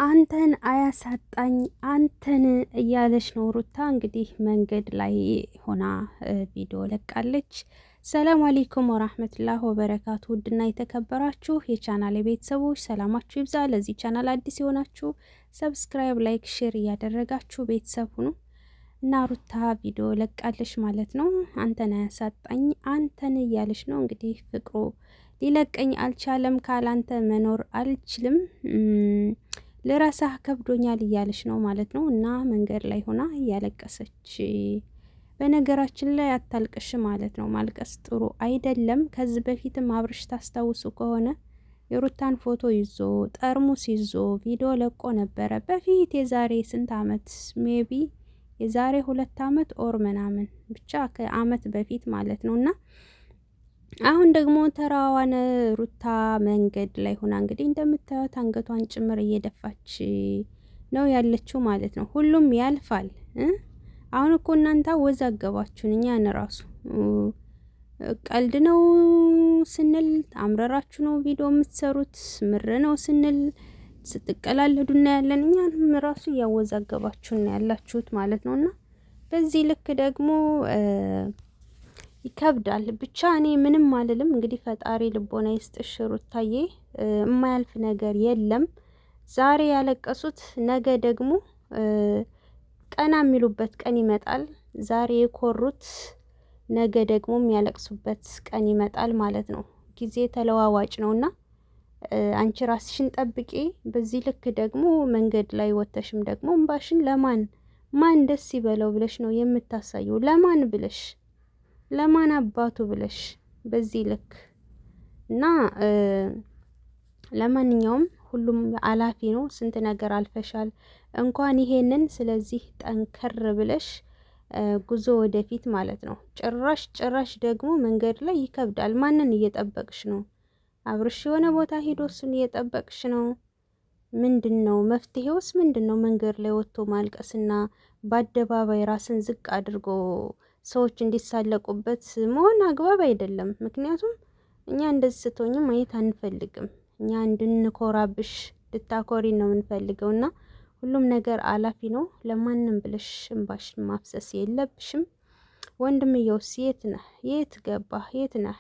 አንተን አያሳጣኝ አንተን እያለች ነው ሩታ እንግዲህ መንገድ ላይ ሆና ቪዲዮ ለቃለች። ሰላም አለይኩም ወራህመቱላህ ወበረካቱ። ውድና የተከበራችሁ የቻናል ቤተሰቦች ሰላማችሁ ይብዛ። ለዚህ ቻናል አዲስ የሆናችሁ ሰብስክራይብ፣ ላይክ፣ ሼር እያደረጋችሁ ቤተሰብ ሁኑ እና ሩታ ቪዲዮ ለቃለች ማለት ነው። አንተን አያሳጣኝ አንተን እያለች ነው እንግዲህ ፍቅሩ ሊለቀኝ አልቻለም፣ ካላንተ መኖር አልችልም፣ ልረሳህ ከብዶኛል እያለች ነው ማለት ነው። እና መንገድ ላይ ሆና እያለቀሰች፣ በነገራችን ላይ አታልቅሽ ማለት ነው። ማልቀስ ጥሩ አይደለም። ከዚህ በፊትም አብርሽ ታስታውሱ ከሆነ የሩታን ፎቶ ይዞ ጠርሙስ ይዞ ቪዲዮ ለቆ ነበረ በፊት የዛሬ ስንት አመት ሜቢ የዛሬ 2 አመት ኦር ምናምን ብቻ ከአመት በፊት ማለት ነውና አሁን ደግሞ ተራዋን ሩታ መንገድ ላይ ሆና እንግዲህ እንደምታዩት አንገቷን ጭምር እየደፋች ነው ያለችው ማለት ነው። ሁሉም ያልፋል። አሁን እኮ እናንተ ወዛገባችሁን። እኛን ራሱ ቀልድ ነው ስንል አምረራችሁ ነው ቪዲዮ የምትሰሩት፣ ምር ነው ስንል ስትቀላለዱና ያለን እኛንም ራሱ እያወዛገባችሁን ያላችሁት ማለት ነውና በዚህ ልክ ደግሞ ይከብዳል። ብቻ እኔ ምንም አልልም። እንግዲህ ፈጣሪ ልቦና ይስጥሽ ሩታዬ፣ የማያልፍ ነገር የለም። ዛሬ ያለቀሱት ነገ ደግሞ ቀና የሚሉበት ቀን ይመጣል። ዛሬ የኮሩት ነገ ደግሞ የሚያለቅሱበት ቀን ይመጣል ማለት ነው። ጊዜ ተለዋዋጭ ነውና አንቺ ራስሽን ጠብቂ። በዚህ ልክ ደግሞ መንገድ ላይ ወተሽም ደግሞ እንባሽን ማን ደስ ይበለው ብለሽ ነው የምታሳየው? ለማን ብለሽ ለማን አባቱ ብለሽ በዚህ ልክ እና ለማንኛውም ሁሉም አላፊ ነው። ስንት ነገር አልፈሻል እንኳን ይሄንን። ስለዚህ ጠንከር ብለሽ ጉዞ ወደፊት ማለት ነው። ጭራሽ ደግሞ መንገድ ላይ ይከብዳል። ማንን እየጠበቅሽ ነው? አብርሽ የሆነ ቦታ ሄዶ እሱን እየጠበቅሽ ነው? ምንድነው መፍትሄውስ? ምንድነው መንገድ ላይ ወጥቶ ማልቀስና በአደባባይ ራስን ዝቅ አድርጎ ሰዎች እንዲሳለቁበት መሆን አግባብ አይደለም። ምክንያቱም እኛ እንደዚህ ስትሆኝ ማየት አንፈልግም። እኛ እንድንኮራብሽ ልታኮሪ ነው የምንፈልገውና ሁሉም ነገር አላፊ ነው። ለማንም ብለሽ እንባሽን ማፍሰስ የለብሽም። ወንድምየውስ የት ነህ? የት ገባህ? የት ነህ?